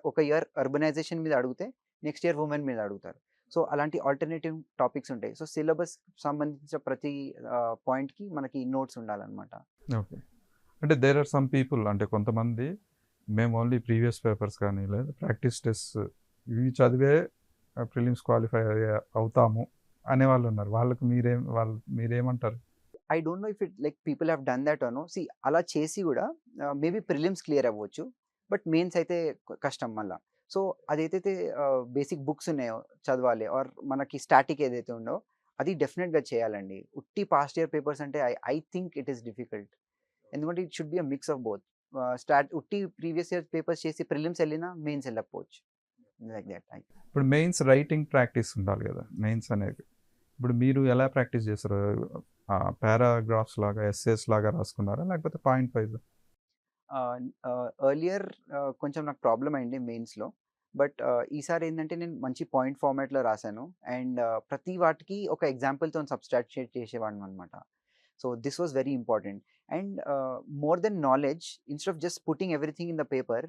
ఒక ఇయర్ అర్బనైజేషన్ మీద అడిగితే నెక్స్ట్ ఇయర్ ఉమెన్ మీద అడుగుతారు. సో అలాంటి ఆల్టర్నేటివ్ టాపిక్స్ ఉంటాయి. సో సిలబస్ సంబంధించిన ప్రతి పాయింట్కి మనకి నోట్స్ ఉండాలన్నమాట. ఓకే. అంటే దేర్ ఆర్ సమ్ పీపుల్, అంటే కొంతమంది మేము ఓన్లీ ప్రీవియస్ పేపర్స్ కానీ లేదా ప్రాక్టీస్ టెస్ట్ ఇవి చదివే ప్రిలిమ్స్ క్వాలిఫై అవుతాము అనేవాళ్ళు ఉన్నారు. వాళ్ళకి మీరేమంటారు? I don't know if it like people have done that or no. సి అలా చేసి కూడా మేబీ ప్రిలిమ్స్ క్లియర్ అవ్వచ్చు, బట్ మెయిన్స్ అయితే కష్టం మళ్ళా. సో అదైతే బేసిక్ బుక్స్ ఉన్నాయో చదవాలి, ఆర్ మనకి స్టాటిక్ ఏదైతే ఉందో అది డెఫినెట్గా చేయాలండి. ఉట్టి పాస్ట్ ఇయర్ పేపర్స్ అంటే I think it is difficult. ఎందుకంటే it should be a mix of both. ఉట్టి ప్రీవియస్ ఇయర్ పేపర్స్ చేసి ప్రిలిమ్స్ వెళ్ళినా మెయిన్స్ వెళ్ళకపోవచ్చు. Like that. ఇప్పుడు మెయిన్స్ రైటింగ్ ప్రాక్టీస్ ఉండాలి కదా, మెయిన్స్ అనేది. ఇప్పుడు మీరు ఎలా ప్రాక్టీస్ చేస్తారు? పారాగ్రాఫ్స్ లాగా, ఎస్సేస్ లాగా రాసుకున్నారా లేకపోతే పాయింట్ వైజ్? ఎర్లియర్ కొంచెం నాకు ప్రాబ్లం అయింది మెయిన్స్లో. బట్ ఈసారి ఏంటంటే నేను మంచి పాయింట్ ఫార్మాట్లో రాశాను అండ్ ప్రతి వాటికి ఒక ఎగ్జాంపుల్తో సబ్స్ట్రాక్ట్ చేసేవాడిని అనమాట. So this was very important and more than knowledge instead of just putting everything in the paper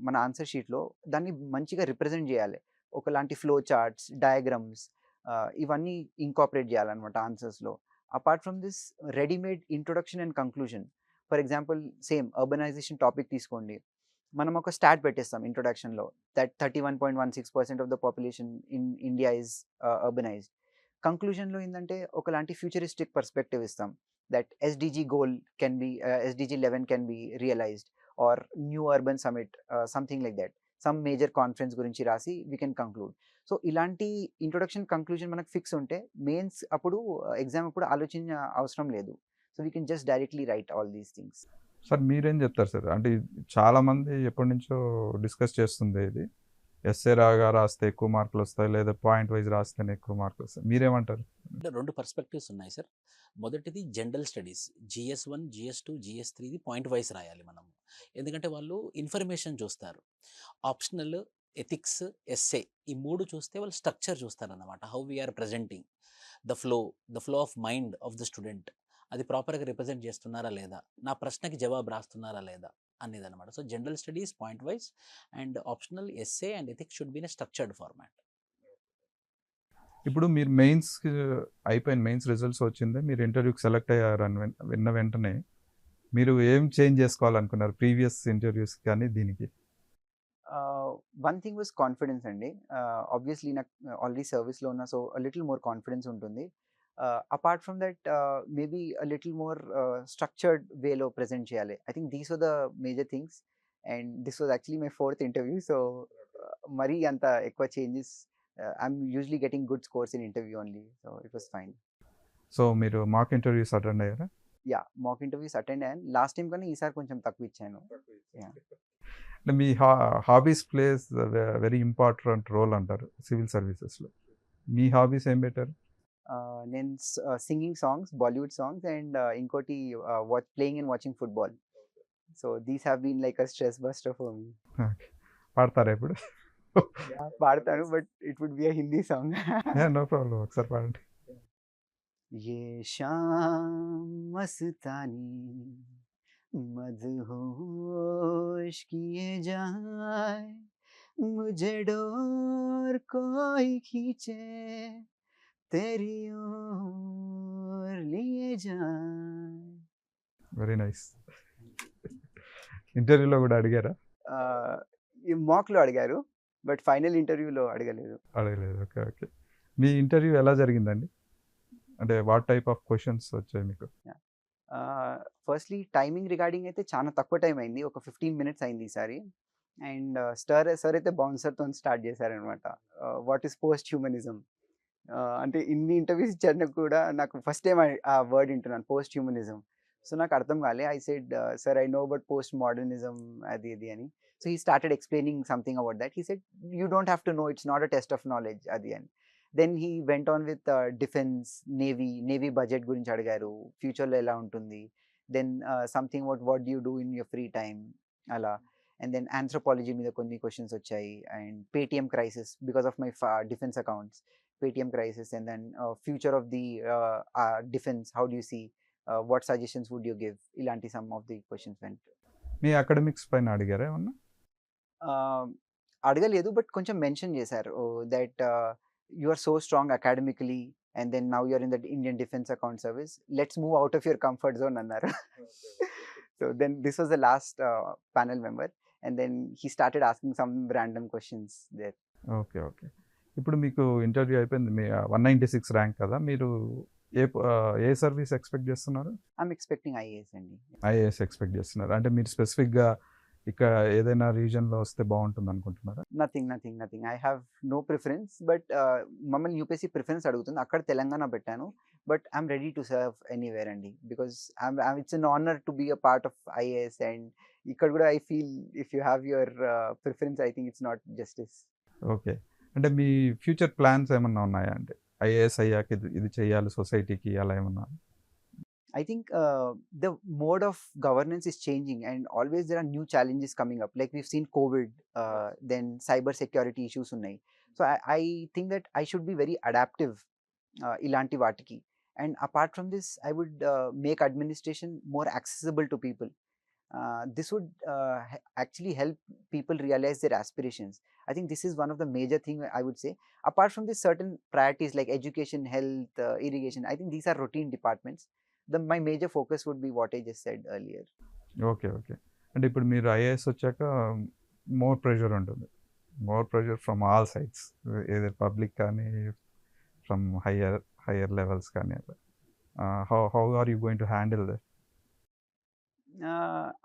మన ఆన్సర్ షీట్లో దాన్ని మంచిగా రిప్రజెంట్ చేయాలి. ఒకలాంటి ఫ్లో చార్ట్స్, డయాగ్రామ్స్ ఇవన్నీ ఇంకాపరేట్ చేయాలన్నమాట ఆన్సర్స్లో. Apart from this readymade introduction and conclusion. For example same urbanisation topic తీసుకోండి, మనం ఒక స్టాట్ పెట్టేస్తాం ఇంట్రొడక్షన్లో that 31.16% of the population in India is urbanised. కంక్లూజన్లో ఏంటంటే ఒకలాంటి ఫ్యూచరిస్టిక్ పర్స్పెక్టివ్ ఇస్తాం that SDG goal can be SDG 11 can be realised or new urban summit something like that. Some major conference గురించి రాసి వీ కెన్ కంక్లూడ్. సో ఇలాంటి ఇంట్రొడక్షన్ కంక్లూజన్ మనకు ఫిక్స్ ఉంటే మెయిన్స్ అప్పుడు ఎగ్జామ్ అప్పుడు ఆలోచించ అవసరం లేదు. So we can just directly write all these things. Sir మీరేం చెప్తారు సార్? అంటే చాలామంది ఎప్పటి నుంచో డిస్కస్ చేస్తుంది ఇది, ఎస్ఏ రాస్తే ఎక్కువ మార్కులు వస్తాయి, లేదా పాయింట్ వైజ్ రాస్తేనే ఎక్కువ మార్కులు వస్తాయి. మీరేమంటారు? అంటే 2 పర్స్పెక్టివ్స్ ఉన్నాయి సార్. మొదటిది general studies, GS1, GS2, GS3 point wise రాయాలి మనం. ఎందుకంటే వాళ్ళు ఇన్ఫర్మేషన్ చూస్తారు. ఆప్షనల్, ఎథిక్స్, ఎస్ఏ ఈ 3 చూస్తే వాళ్ళు స్ట్రక్చర్ చూస్తారన్నమాట. How we're presenting the flow of mind of the student, అది ప్రాపర్గా రిప్రజెంట్ చేస్తున్నారా లేదా, నా ప్రశ్నకి జవాబు రాస్తున్నారా లేదా అనేది అనమాట. So general studies point wise and optional, essay and ethics should be in structured format. ఇప్పుడు మీరు మెయిన్స్ అయిపోయిన, మెయిన్స్ రిజల్ట్స్ వచ్చింది, మీరు ఇంటర్వ్యూకి సెలెక్ట్ అయ్యారు అని విన్న వెంటనే మీరు ఏం చేంజ్ చేసుకోవాలనుకున్నారు ప్రీవియస్ ఇంటర్వ్యూస్ కానీ దీనికి? వన్ థింగ్ వాజ్ కాన్ఫిడెన్స్ అండి. ఆబ్వియస్లీ నాకు ఆల్రెడీ సర్వీస్లో ఉన్నా, సో లిటిల్ మోర్ కాన్ఫిడెన్స్ ఉంటుంది. Apart from that maybe little more structured వేలో ప్రజెంట్ చేయాలి. I think these are the major things and this was actually my 4th interview. So మరీ అంత ఎక్కువ changes, I'm usually getting good scores in interview only, so it was fine. So మీరు మాక్ ఇంటర్వ్యూస్ అటెండ్ అయ్యారా? యా, మాక్ ఇంటర్వ్యూస్ అటెండ్ అయ్యాను. లాస్ట్ టైం కానీ ఈసారి కొంచెం తక్కువ ఇచ్చాను. అంటే మీ hobbies plays very important role అంటారు సివిల్ సర్వీసెస్లో. మీ హాబీస్ ఏం పెట్టారు? నేను singing songs, Bollywood songs and ఇంకోటి playing and watching football. So these have been like a stress buster for me. పాడతారా ఇప్పుడు? పాడతాను, but it would be a Hindi song. No problem, ఒకసారి పాడండి. ये शाम मस्तानी मदहोश किए जाए, मुझे डोर कोई खींचे तेरी ओर लिए जाए. Very nice. ఇంటర్వ్యూలో కూడా అడిగారా? ఈ మాక్లో అడిగారు, బట్ ఫైనల్ ఇంటర్వ్యూలో అడగలేదు. అడగలేదు. Okay okay. మీ ఇంటర్వ్యూ ఎలా జరిగిందండి? అంటే వాట్ టైప్ ఆఫ్ క్వశ్చన్స్ వచ్చాయి మీకు? ఫస్ట్లీ టైమింగ్ రిగార్డింగ్ అయితే చాలా తక్కువ టైం అయింది, ఒక 15 minutes అయింది ఈసారి. అండ్ సార్ అయితే బౌన్సర్తో స్టార్ట్ చేశారనమాట. What is post humanism. అంటే ఇన్ని ఇంటర్వ్యూస్ ఇచ్చాను కూడా నాకు ఫస్ట్ టైం ఆ వర్డ్ వింటున్నాను, పోస్ట్ హ్యూమనిజం. సో నాకు అర్థం కాలే. I said sir I know about post modernism అది ఇది అని. So he started explaining something about that. He said you don't have to know, it's not a test of knowledge అది అని. Then he went on with defence, navy budget గురించి అడిగారు, ఫ్యూచర్లో ఎలా ఉంటుంది. Then something what do you do in your free time అలా. అండ్ దెన్ ఆంథ్రోపాలజీ మీద కొన్ని క్వశ్చన్స్ వచ్చాయి. And Paytm crisis because of my defence accounts, Paytm crisis. And then future of the defence, how do you see, what suggestions would you give, ఇలాంటి some of the questions went. మీ అకాడమిక్స్ పైన అడిగారా ఏమన్నా? అడగలేదు, బట్ కొంచెం మెన్షన్ చేశారు that you are so strong academically and then now you're in the Indian Defense Account Service, let's move out of your comfort zone annaru. So then this was the last panel member and then he started asking some random questions there. Okay okay. ఇప్పుడు మీకు ఇంటర్వ్యూ అయిపోయింది, మీ 196 ర్యాంక్ కదా, మీరు ఏ సర్వీస్ ఎక్స్పెక్ట్ చేస్తున్నారు? I'm expecting IAS అండి. ఐఏఎస్ ఎక్స్పెక్ట్ చేస్తున్నారు. అంటే మీరు స్పెసిఫిక్గా ఇక్కడ ఏదైనా రీజన్లో వస్తే బాగుంటుంది అనుకుంటున్నారా? Nothing. I have no preference, but మమ్మల్ని యూపీఎస్సీ ప్రిఫరెన్స్ అడుగుతుంది, అక్కడ తెలంగాణ పెట్టాను. But I'm ready to serve anywhere అండి, because it's an honour to be a part of IAS. And ఇక్కడ కూడా I feel if you have your preference, I think it's not justice. Okay. అంటే మీ ఫ్యూచర్ ప్లాన్స్ ఏమన్నా ఉన్నాయా? అంటే ఐఏఎస్ అయ్యాక ఇది చేయాలి సొసైటీకి, అలా ఏమన్నా? I think the mode of governance is changing, and always there are new challenges coming up. Like we've seen COVID, then cyber security issues unnai. So I think that I should be very adaptive ilanti vatiki. And apart from this, I would make administration more accessible to people. This would actually help people realize their aspirations. I think this is one of the major thing I would say. Apart from this, certain priorities like education, health, irrigation, I think these are routine departments. My major focus would be what I just said earlier. Okay okay. అంటే ఇప్పుడు మీరు ఐఏఎస్ వచ్చాక మోర్ ప్రెషర్ ఉంటుంది, more pressure from all sides, ఏదో పబ్లిక్ కానీ ఫ్రమ్ హయ్యర్ లెవెల్స్ కానీ అట్లా. How are you going to handle that?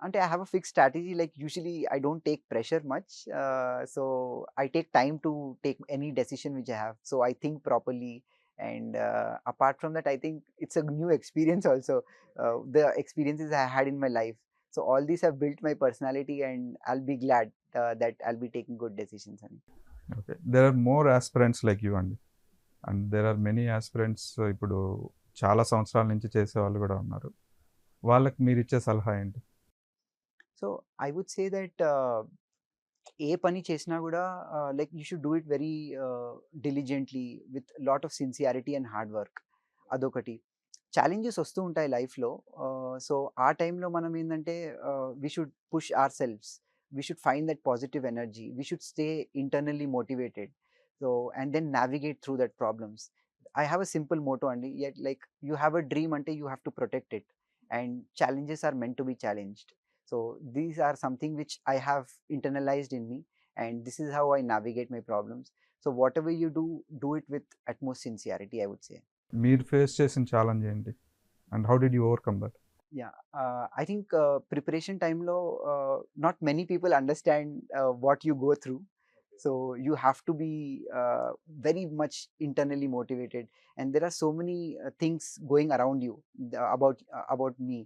Ante I have a fixed strategy. Like usually I don't take pressure much, so I take time to take any decision which I have. So I think properly, and apart from that, I think it's a new experience also. The experiences I had in my life. So all these have built my personality, and I'll be glad that I'll be taking good decisions. Okay. There are more aspirants like you అండి, and there are many aspirants ఇప్పుడు చాలా సంవత్సరాల నుంచి చేసే వాళ్ళు కూడా ఉన్నారు. వాళ్ళకి మీరు ఇచ్చే సలహా ఏంటి? So I would say that ఏ పని చేసినా కూడా like you should do it very diligently with lot of sincerity and hard work. అదొకటి. ఛాలెంజెస్ వస్తూ ఉంటాయి లైఫ్లో. సో ఆ టైంలో మనం ఏంటంటే we should push ourselves, we should find that positive energy, we should stay internally motivated. So and then navigate through that problems. I have a simple motto అండి, yet like you have a dream అంటే you have to protect it, and challenges are meant to be challenged. So these are something which I have internalized in me, and this is how I navigate my problems. So whatever you do it with utmost sincerity, I would say. మీరు ఫేస్ చేసిన ఛాలెంజ్ ఏంటి, and how did you overcome that? Yeah, I think preparation time lo not many people understand what you go through. So you have to be very much internally motivated, and there are so many things going around you about me,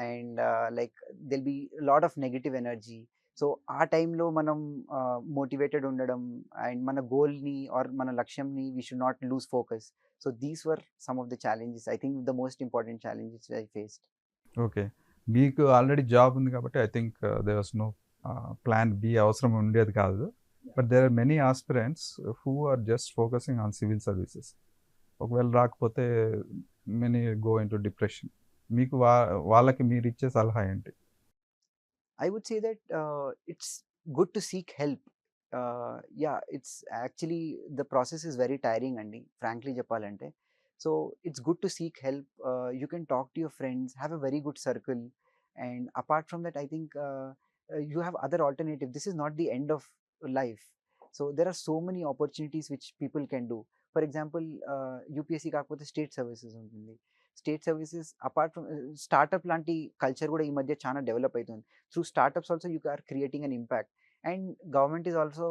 and like there'll be a lot of negative energy. So ఆ టైంలో మనం మోటివేటెడ్ ఉండడం, అండ్ మన గోల్ని ఆర్ మన లక్ష్యంని we should not lose focus. So these were some of the challenges, I think the most important challenges I faced. Okay. మీకు ఆల్రెడీ జాబ్ ఉంది కాబట్టి I think there was no plan B అవసరం ఉండేది కాదు. But there are many aspirants who are just focusing on civil services. ఒకవేళ రాకపోతే many go in to depression. మీకు వాళ్ళకి మీరు ఇచ్చే సలహా ఏంటి? I would say that it's good to seek help. Yeah, it's actually the process is very tiring, Andy, frankly చెప్పాలంటే. So it's good to seek help. You can talk to your friends, have a very good circle, and apart from that, I think you have other alternative. This is not the end of life. So there are so many opportunities which people can do. For example, UPSC కాకపోతే స్టేట్ సర్వీసెస్ ఉంటుంది. State services apart from startup లాంటి కల్చర్ కూడా ఈ మధ్య చాలా డెవలప్ అవుతుంది. Through startups also you are creating an impact, and government is also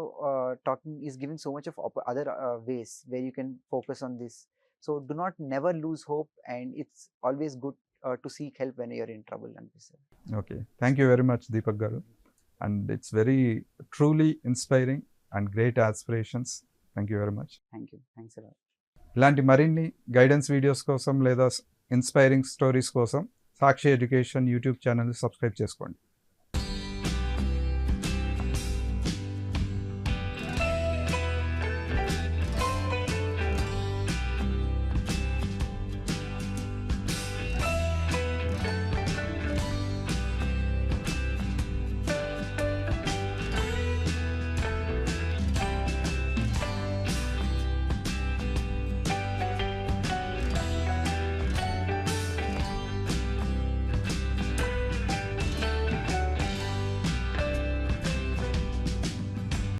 is giving so much of other ways where you can focus on this. So do not never lose hope, and it's always good to seek help when you're in trouble అనిపిస్తుంది. Okay, thank you very much Deepak గారు, and it's very truly inspiring and great aspirations. Thank you very much. Thanks a lot. ఇలాంటి మరిన్ని గైడెన్స్ వీడియోస్ కోసం లేదా ఇన్స్పైరింగ్ స్టోరీస్ కోసం సాక్షి ఎడ్యుకేషన్ యూట్యూబ్ ఛానల్ని సబ్స్క్రైబ్ చేసుకోండి.